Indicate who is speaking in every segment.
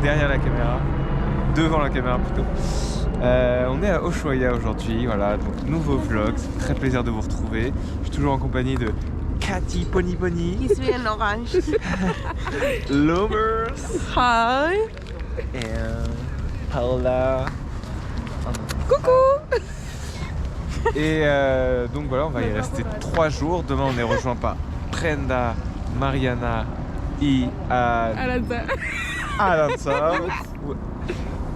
Speaker 1: derrière la caméra, devant la caméra plutôt. On est à Ushuaia aujourd'hui, voilà, donc nouveau vlog, c'est très plaisir de vous retrouver. Je suis toujours en compagnie de Cathy Pony Pony.
Speaker 2: Qui suis en orange.
Speaker 1: Lovers.
Speaker 2: Hi.
Speaker 1: Et Paola.
Speaker 2: Coucou.
Speaker 1: Et donc voilà, on va y rester 3 jours. Demain, on est rejoint par Brenda, Mariana et Aranza.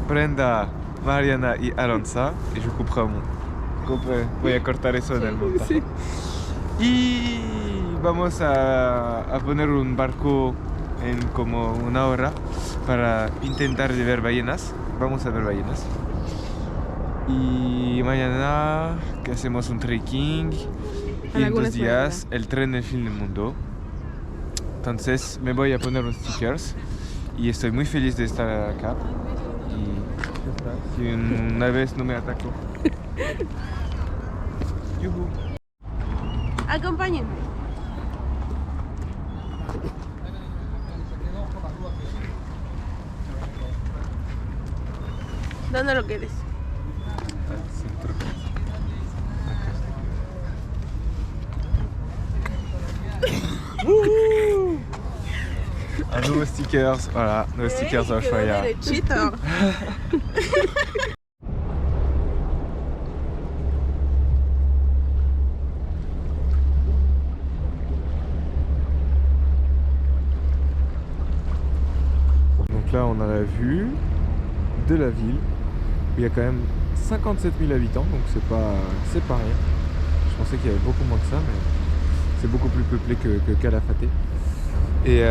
Speaker 1: Brenda, Mariana y Aranza. Y yo voy a cortar eso en el montaje. Y vamos a poner un barco en como 1 hora para intentar de ver ballenas. Vamos a ver ballenas. Y mañana que hacemos un trekking y en 2 días el tren del fin del mundo. Entonces me voy a poner los stickers y estoy muy feliz de estar acá. Y si una vez no me ataco. Yuhu.
Speaker 2: Acompáñenme. ¿Dónde lo quieres?
Speaker 1: Un nouveau stickers, voilà, nouveau stickers à Ushuaia. Donc là on a la vue de la ville. Il y a quand même 57 000 habitants, donc c'est pas rien. Je pensais qu'il y avait beaucoup moins que ça, mais c'est beaucoup plus peuplé que Calafate. Et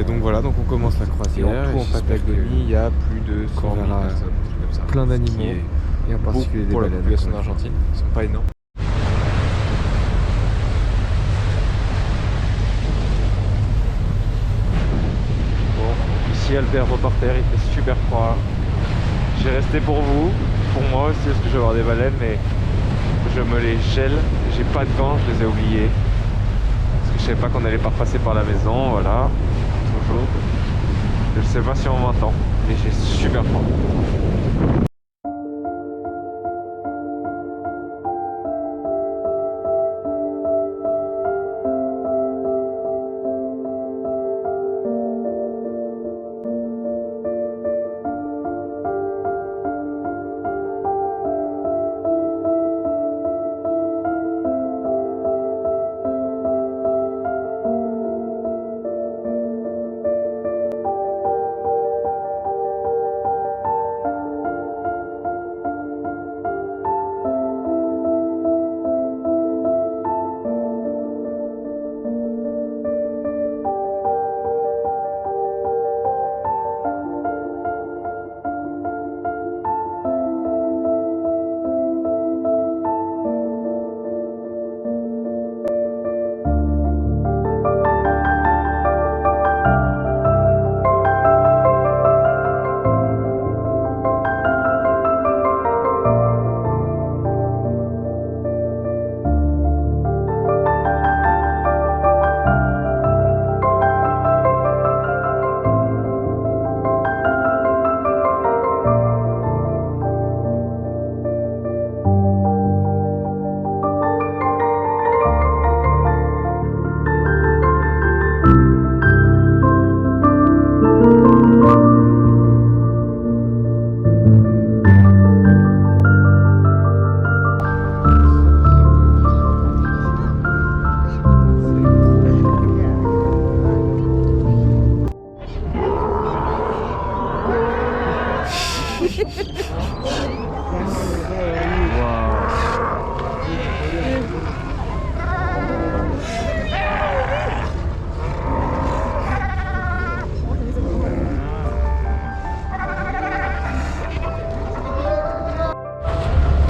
Speaker 1: donc voilà, donc on commence la croisière. En Patagonie, il y a plus de 100 plein d'animaux. Et en particulier des baleines. Pour la population d'Argentine, ils sont pas énormes. Bon, ici Albert Reporter, il fait super froid. J'ai resté pour vous, pour moi aussi, parce que je vais voir des baleines, mais je me les gèle. J'ai pas de gants, je les ai oubliés. Je savais pas qu'on allait pas repasser par la maison, voilà, toujours. Je sais pas si on m'entend, mais j'ai super froid.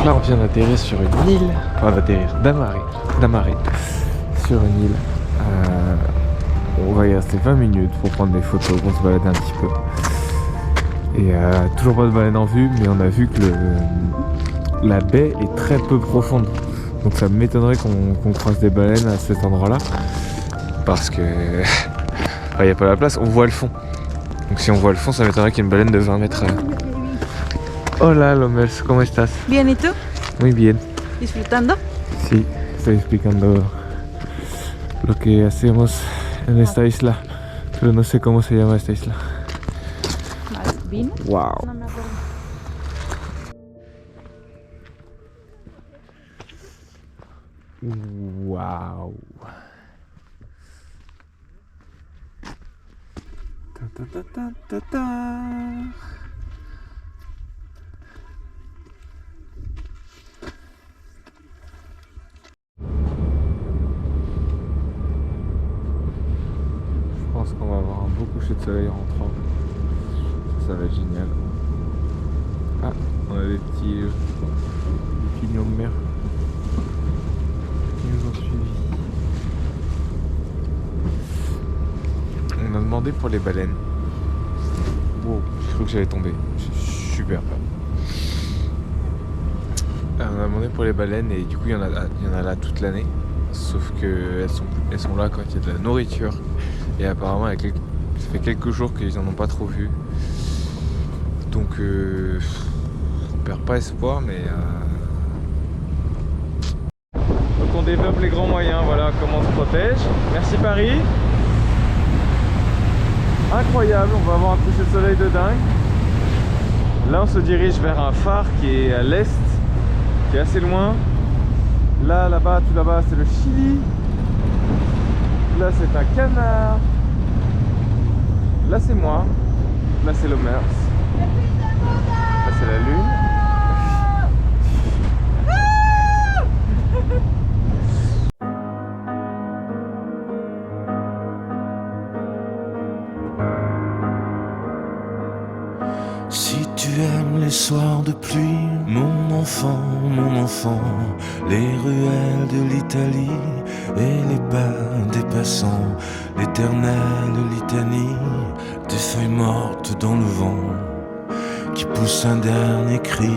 Speaker 1: Là on vient d'atterrir sur une île, enfin d'amarrer sur une île. On va y rester 20 minutes pour prendre des photos, pour se balader un petit peu. Et toujours pas de baleine en vue, mais on a vu que la baie est très peu profonde. Donc ça m'étonnerait qu'on croise des baleines à cet endroit là. Parce que il n'y a pas la place, on voit le fond. Donc si on voit le fond, ça m'étonnerait qu'il y ait une baleine de 20 mètres. Hola, Lomers, ¿cómo estás?
Speaker 2: Bien, ¿y tú?
Speaker 1: Muy bien.
Speaker 2: ¿Disfrutando?
Speaker 1: Sí, estoy explicando lo que hacemos en esta isla, pero no sé cómo se llama esta isla.
Speaker 3: ¿Vino?
Speaker 1: Wow.
Speaker 3: No me acuerdo.
Speaker 1: Wow. Ta ta ta ta ta ta. Je pense qu'on va avoir un beau coucher de soleil rentrant. Ça va être génial. Ah, on a des petits pignons de mer qui nous ont suivis. On a demandé pour les baleines. Wow, j'ai cru que j'allais tomber. J'ai super peur. On a demandé pour les baleines et du coup il y en a là toute l'année. Sauf que elles sont là quand il y a de la nourriture. Et apparemment ça fait quelques jours qu'ils en ont pas trop vu. Donc on perd pas espoir, mais donc on développe les grands moyens, voilà comment on se protège. Merci Paris. Incroyable, on va avoir un coucher de soleil de dingue. Là on se dirige vers un phare qui est à l'est, qui est assez loin. Là-bas, tout là-bas c'est le Chili. Là c'est un canard. Là c'est moi. Là c'est Lomers. Là c'est la lune.
Speaker 4: Si tu aimes les soirs de pluie, mon enfant, les ruelles de l'Italie et les pas des passants, l'éternelle litanie des feuilles mortes dans le vent qui pousse un dernier cri,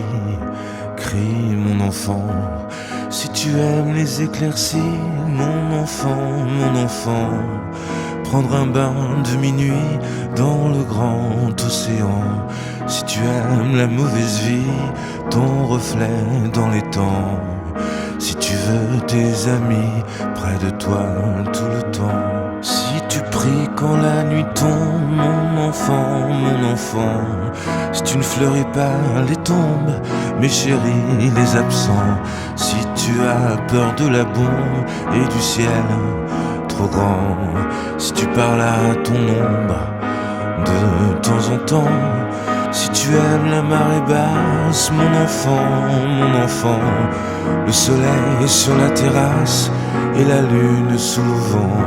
Speaker 4: crie mon enfant. Si tu aimes les éclaircies, mon enfant, prendre un bain de minuit dans le grand océan. Si tu aimes la mauvaise vie, ton reflet dans les temps. Si tu veux tes amis près de toi tout le temps. Si tu pries quand la nuit tombe, mon enfant, si tu ne fleuris pas les tombes, mes chéris, les absents. Si tu as peur de la bombe et du ciel trop grand, si tu parles à ton ombre de temps en temps. Si tu aimes la marée basse, mon enfant, le soleil sur la terrasse et la lune sous le vent.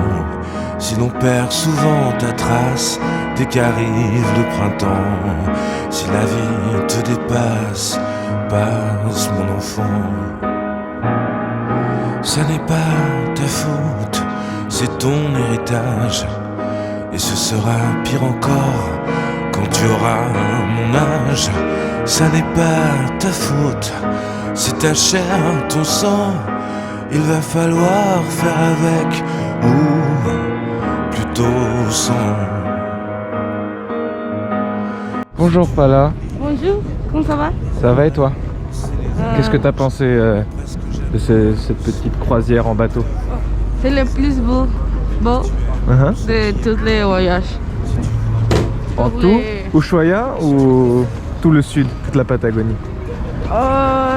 Speaker 4: Si l'on perd souvent ta trace dès qu'arrive le printemps, si la vie te dépasse, passe mon enfant. Ça n'est pas ta faute, c'est ton héritage, et ce sera pire encore quand tu auras mon âge. Ça n'est pas ta faute, c'est ta chair, ton sang. Il va falloir faire avec, ou plutôt sans.
Speaker 1: Bonjour Pala,
Speaker 3: Bonjour, comment ça va?
Speaker 1: ça va et toi? Qu'est-ce que t'as pensé de cette petite croisière en bateau?
Speaker 3: C'est le plus beau de tous les voyages.
Speaker 1: En
Speaker 3: Pour
Speaker 1: tout,
Speaker 3: les-
Speaker 1: Ushuaia ou tout le sud, toute la Patagonie?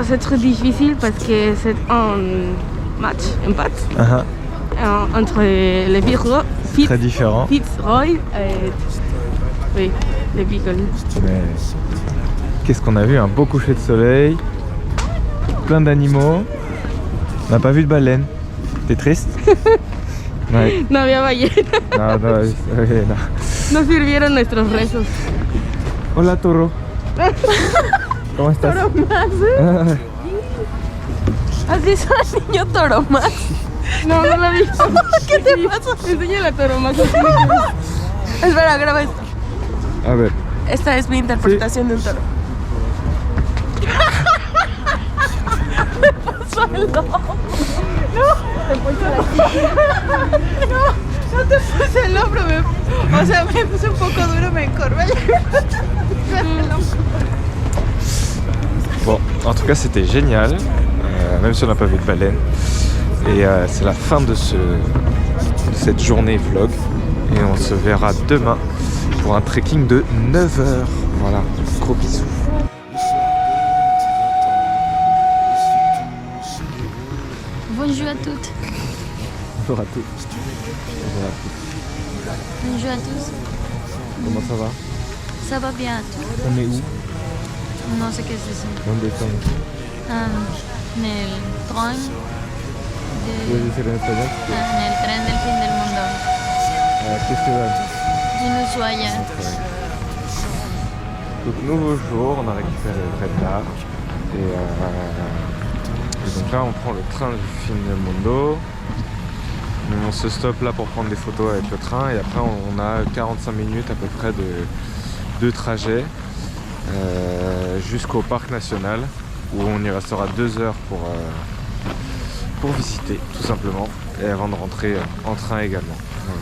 Speaker 3: C'est très difficile parce que c'est un match, un pat entre les
Speaker 1: Très différent.
Speaker 3: Fitzroy et oui, les Beagles.
Speaker 1: Mais qu'est-ce qu'on a vu? Un beau coucher de soleil, plein d'animaux. On n'a pas vu de baleine. T'es triste? Ouais.
Speaker 3: No había ballena.
Speaker 1: No, no.
Speaker 3: No sirvieron nuestros rezos.
Speaker 1: Hola Toro. ¿Cómo estás?
Speaker 2: ¿Has visto al niño Toromax?
Speaker 3: No, no la vi.
Speaker 2: ¿Qué te pasa?
Speaker 3: Enseña la Toromax.
Speaker 2: Espera, graba esto.
Speaker 1: A ver.
Speaker 2: Esta es mi interpretación de un toro. Me pasó el ojo. No, te puse la chica. No te puse el hombro. O sea, me puse un poco duro, me encorvé.
Speaker 1: Bon, en tout cas c'était génial, même si on n'a pas vu de baleine. Et c'est la fin de cette journée vlog. Et on se verra demain pour un trekking de 9 heures. Voilà, gros bisous.
Speaker 5: Bonjour à toutes.
Speaker 1: Bonjour à tous. Bonjour à tous.
Speaker 5: Bonjour à tous.
Speaker 1: Comment ça va?
Speaker 5: Ça va bien.
Speaker 1: On est où?
Speaker 5: No sé qué es eso.
Speaker 1: ¿Dónde estamos?
Speaker 5: En el tren
Speaker 1: ¿Puedes decir en español?
Speaker 5: en el tren del fin del mundo.
Speaker 1: ¿Qué ciudad?
Speaker 5: En Ushuaia.
Speaker 1: Donc nouveau jour, on a récupéré Brenda. Et donc là on prend le train du fin del mundo. On se stoppe là pour prendre des photos avec le train et après on a 45 minutes à peu près de trajet jusqu'au parc national où on y restera 2 heures pour visiter tout simplement et avant de rentrer en train également. Voilà.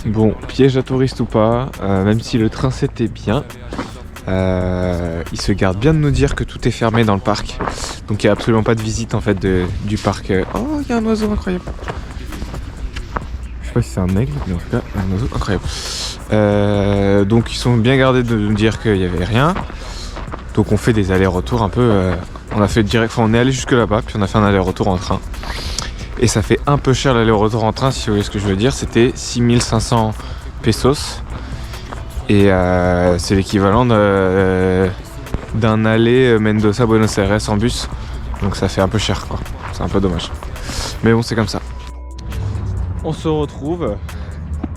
Speaker 1: Bon, piège à touristes ou pas, même si le train c'était bien, il se garde bien de nous dire que tout est fermé dans le parc. Donc il n'y a absolument pas de visite en fait du parc. Oh, il y a un oiseau incroyable. Je sais pas si c'est un aigle, mais en tout cas un oiseau incroyable. Donc ils sont bien gardés de nous dire qu'il n'y avait rien. Donc on fait des allers-retours un peu. On a fait direct, enfin on est allé jusque là-bas, puis on a fait un aller-retour en train. Et ça fait un peu cher l'aller-retour en train, si vous voyez ce que je veux dire. C'était 6500 pesos. Et c'est l'équivalent d'un aller Mendoza-Buenos Aires en bus. Donc ça fait un peu cher quoi. C'est un peu dommage. Mais bon, c'est comme ça. On se retrouve,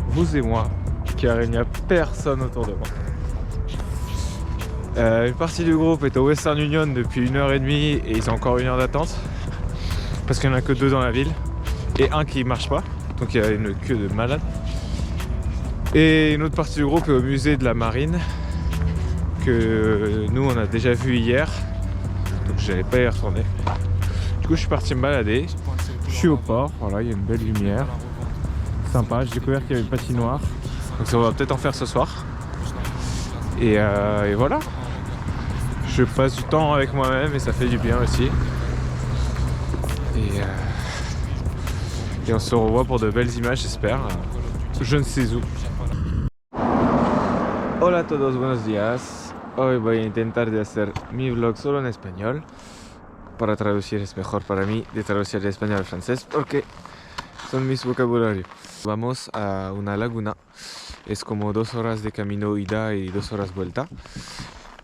Speaker 1: vous et moi, car il n'y a personne autour de moi. Une partie du groupe est au Western Union depuis 1h30 et ils ont encore 1 heure d'attente. Parce qu'il n'y en a que 2 dans la ville et un qui marche pas, donc il y a une queue de malade. Et une autre partie du groupe est au musée de la marine que nous on a déjà vu hier, donc j'allais pas y retourner. Du coup je suis parti me balader, je suis au port, voilà, il y a une belle lumière, sympa. J'ai découvert qu'il y avait une patinoire, donc ça on va peut-être en faire ce soir. Et voilà, je passe du temps avec moi-même et ça fait du bien aussi. Et on se revoit pour de belles images, j'espère. Je ne sais où. Hola a todos, buenos días. Hoy voy a intentar de hacer mi vlog solo en español. Para traducir es mejor para mí de traducir de español al francés porque son mis vocabularios. Vamos a una laguna. Es como 2 horas de camino ida y 2 horas vuelta.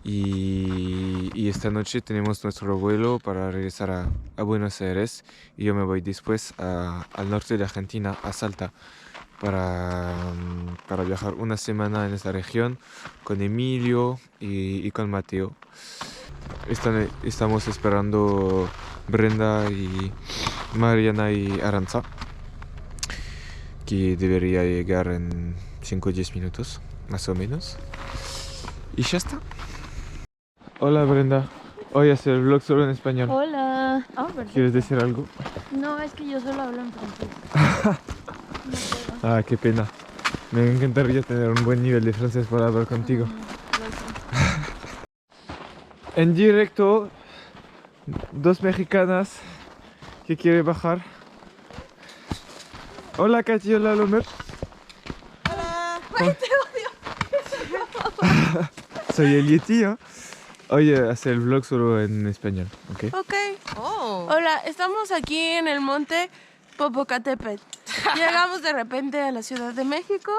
Speaker 1: Y esta noche tenemos nuestro vuelo para regresar a Buenos Aires y yo me voy después al norte de Argentina, a Salta, para viajar una semana en esta región con Emilio y con Mateo. Estamos esperando Brenda y Mariana y Aranza, que debería llegar en 5 o 10 minutos, más o menos. Y ya está. Hola Brenda, hoy hacer el vlog solo en español.
Speaker 5: Hola. Ah, perfecto.
Speaker 1: ¿Quieres decir algo?
Speaker 5: No, es que yo solo hablo en francés.
Speaker 1: Ah, qué pena. Me encantaría tener un buen nivel de francés para hablar contigo. En directo, 2 mexicanas que quieren bajar. Hola Katy, hola Lomer.
Speaker 2: Hola. Güey, te odio.
Speaker 1: Soy el Yeti, ¿eh? Hoy hacer el vlog solo en español, ¿ok?
Speaker 2: Ok. Hola, estamos aquí en el monte Popocatépetl. Llegamos de repente a la Ciudad de México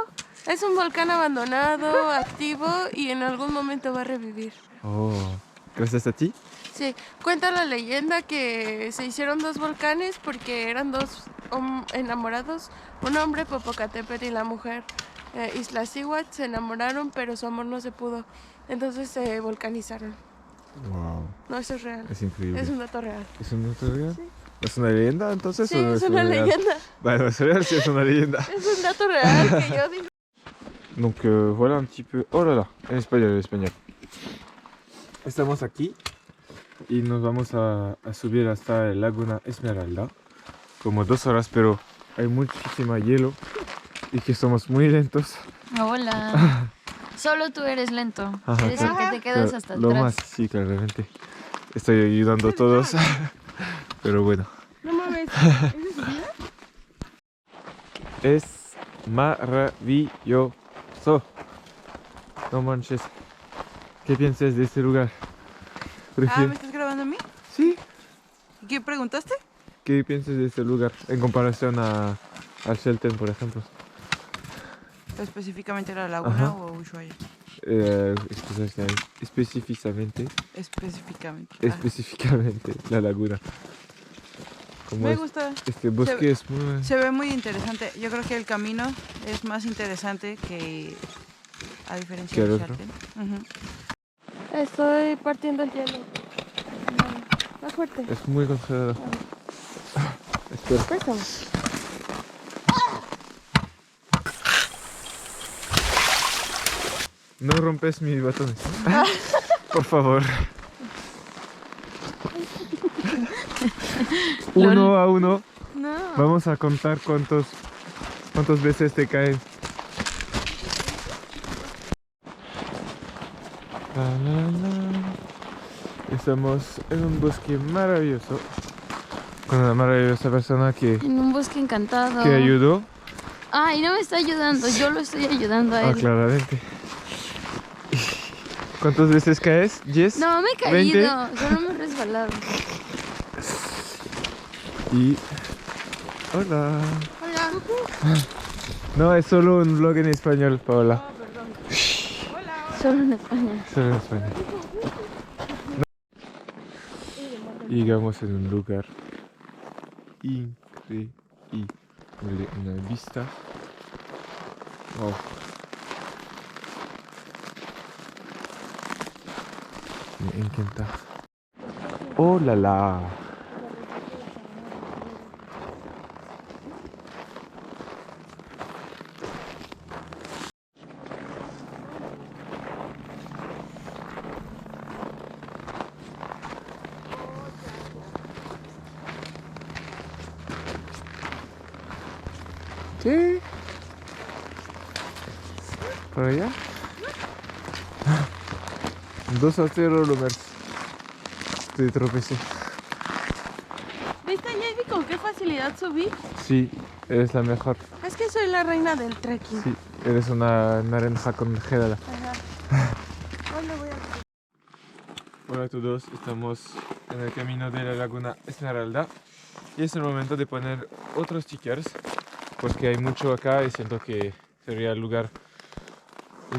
Speaker 2: Es un volcán abandonado, activo y en algún momento va a revivir.
Speaker 1: Oh, gracias a ti.
Speaker 2: Sí, cuenta la leyenda que se hicieron dos volcanes porque eran dos enamorados, un hombre Popocatépetl y la mujer Iztaccíhuatl se enamoraron, pero su amor no se pudo. Entonces se volcanizaron.
Speaker 1: Wow,
Speaker 2: No, eso es real.
Speaker 1: es increíble.
Speaker 2: Es un dato real.
Speaker 1: ¿Es un dato real?
Speaker 2: Sí.
Speaker 1: ¿Es una leyenda entonces?
Speaker 2: Sí,
Speaker 1: ¿o no
Speaker 2: es una
Speaker 1: real?
Speaker 2: leyenda.
Speaker 1: Bueno, es real, sí, es una leyenda.
Speaker 2: Es un dato real que yo digo.
Speaker 1: Donc voilà un petit peu. Oh là là, en español, en español. Estamos aquí y nos vamos a subir hasta el Laguna Esmeralda. Como 2 horas, pero hay muchísima hielo y que somos muy lentos.
Speaker 5: Hola. Solo tú eres lento.
Speaker 1: Ajá,
Speaker 5: Eres el que te quedas hasta
Speaker 1: Lo
Speaker 5: atrás.
Speaker 1: más, sí, claramente. Estoy ayudando a todos, pero bueno.
Speaker 2: No mames.
Speaker 1: Es maravilloso. No manches. ¿Qué piensas de este lugar?
Speaker 2: ¿me estás grabando a mí?
Speaker 1: Sí.
Speaker 2: ¿Qué preguntaste?
Speaker 1: ¿Qué piensas de este lugar en comparación al Chelten, por ejemplo?
Speaker 2: ¿Específicamente la laguna
Speaker 1: Ajá.
Speaker 2: o Ushuaia?
Speaker 1: Específicamente
Speaker 2: Específicamente.
Speaker 1: la laguna. Como
Speaker 2: Me gusta.
Speaker 1: este bosque es muy...
Speaker 2: Se ve muy interesante. Yo creo que el camino es más interesante que a diferencia
Speaker 1: ¿Que el
Speaker 2: del
Speaker 1: otro?
Speaker 2: Chaltén. Estoy partiendo el hielo. Más fuerte.
Speaker 1: Es muy congelado. Espera.
Speaker 2: Préstame.
Speaker 1: No rompes mis batones. Por favor. 1 a 1.
Speaker 2: No.
Speaker 1: Vamos a contar cuántas veces te caen. La, la, la. Estamos en un bosque maravilloso con una maravillosa persona que
Speaker 5: En un bosque encantado.
Speaker 1: ayudó.
Speaker 5: Ay, no me está ayudando. Yo lo estoy ayudando a él.
Speaker 1: Claramente. ¿Cuántas veces caes? ¿10?
Speaker 5: No, me he
Speaker 1: 20.
Speaker 5: caído. Solo me he resbalado.
Speaker 1: Y... Hola.
Speaker 2: Hola.
Speaker 1: No, es solo un vlog en español, Paola.
Speaker 5: Solo en España.
Speaker 1: Solo en español. Y llegamos en un lugar increíble. Una vista. Oh. Me encanta. ¡Oh, la la! ¿Qué? ¿Por allá? 2-0, Lomers. Te tropecé.
Speaker 2: ¿Viste, Jesby, con qué facilidad subí?
Speaker 1: Sí, eres la mejor.
Speaker 2: Es que soy la reina del trekking.
Speaker 1: Sí, eres una naranja congelada.
Speaker 2: ¿Dónde voy a...?
Speaker 1: Hola a todos, estamos en el camino de la Laguna Esmeralda y es el momento de poner otros stickers porque hay mucho acá y siento que sería el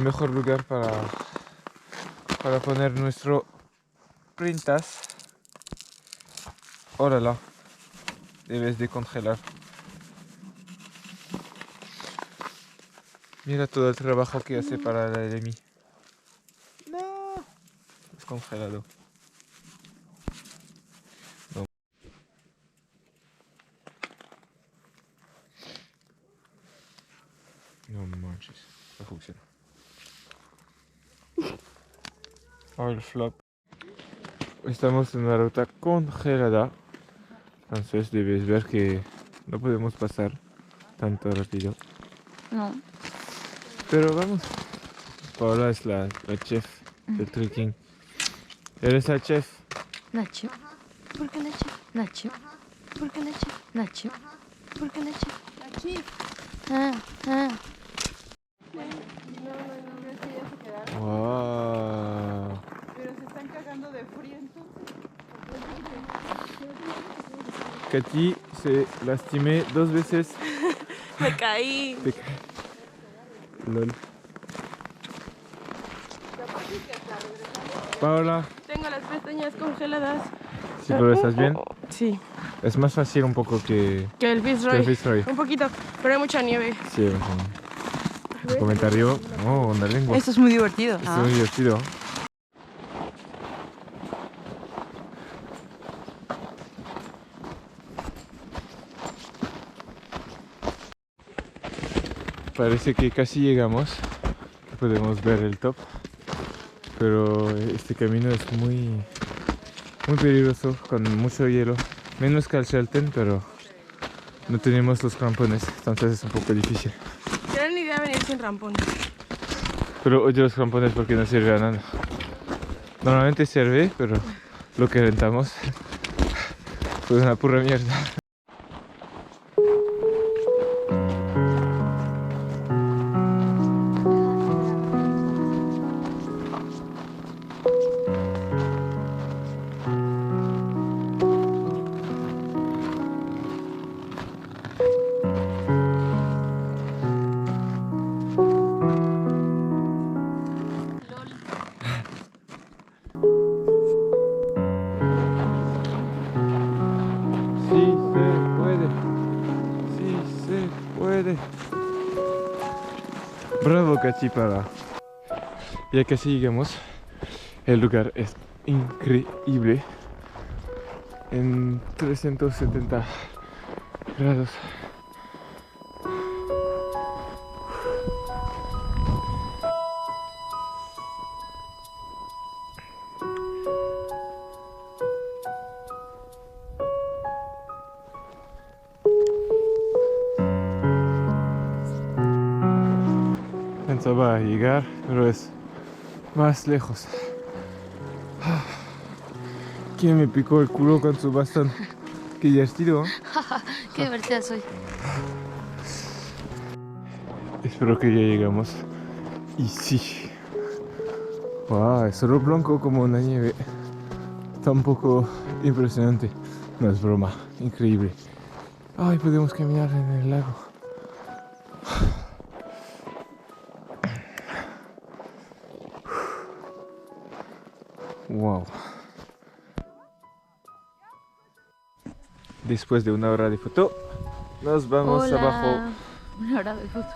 Speaker 1: mejor lugar para poner nuestro printas. Órala, debes de congelar. Mira todo el trabajo que hace para la Emi.
Speaker 2: No.
Speaker 1: Es congelado. No. No manches, no funciona. Oh, el flop. Estamos en una ruta congelada. Entonces debes ver que no podemos pasar tanto rápido.
Speaker 5: No.
Speaker 1: Pero vamos. Paola es la chef del trekking. ¿Eres la chef?
Speaker 5: Nacho. ¿Por qué Nacho? Nacho. ¿Por qué Nacho? Nacho. ¿Por qué Nacho?
Speaker 2: Aquí.
Speaker 5: Ah, ah.
Speaker 1: Wow.
Speaker 2: Pero se están cagando de frío entonces.
Speaker 1: Katy se lastimé 2 veces.
Speaker 2: Me caí.
Speaker 1: Lol. Paola,
Speaker 2: Tengo las pestañas congeladas.
Speaker 1: ¿sí, pero estás bien?
Speaker 2: Sí,
Speaker 1: Es más fácil un poco que
Speaker 2: que el
Speaker 1: el
Speaker 2: Fitzroy.
Speaker 1: Fitzroy.
Speaker 2: Un poquito, pero hay mucha nieve.
Speaker 1: Sí, un comentario. Oh, una lengua.
Speaker 6: Esto es muy divertido.
Speaker 1: Esto es muy divertido. Parece que casi llegamos, que podemos ver el top, pero este camino es muy peligroso, con mucho hielo, menos que el Chelten, pero no tenemos los crampones, entonces es un poco difícil.
Speaker 2: Gran idea venir sin rampón.
Speaker 1: Pero odio los crampones porque no sirve a nada. Normalmente sirve, pero lo que rentamos fue una pura mierda. Sí se puede, sí se puede. Bravo Cachipara. Ya casi llegamos. El lugar es increíble. En 370 grados. Pensaba llegar, pero es más lejos. ¿Quién me picó el culo con su bastón? Qué divertido, ¿eh?
Speaker 5: Qué divertida soy.
Speaker 1: Espero que ya llegamos. Y sí. Wow, es solo blanco como una nieve. Está un poco impresionante. No es broma, increíble. Ay, podemos caminar en el lago. Wow. Después de una hora de foto, nos vamos abajo.
Speaker 5: Una hora de foto.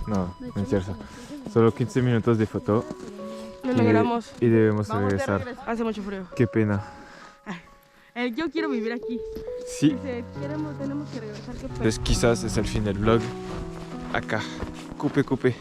Speaker 1: No, no es cierto. Solo 15 minutos de foto.
Speaker 2: Nos alegramos.
Speaker 1: Y debemos
Speaker 2: Vamos de
Speaker 1: regresar.
Speaker 2: regreso. Hace mucho frío.
Speaker 1: Qué pena.
Speaker 2: Yo quiero vivir aquí.
Speaker 1: Sí.
Speaker 2: Dice, tenemos que regresar. Qué pena.
Speaker 1: Pues quizás es el fin del vlog. Acá. Coupe, coupe.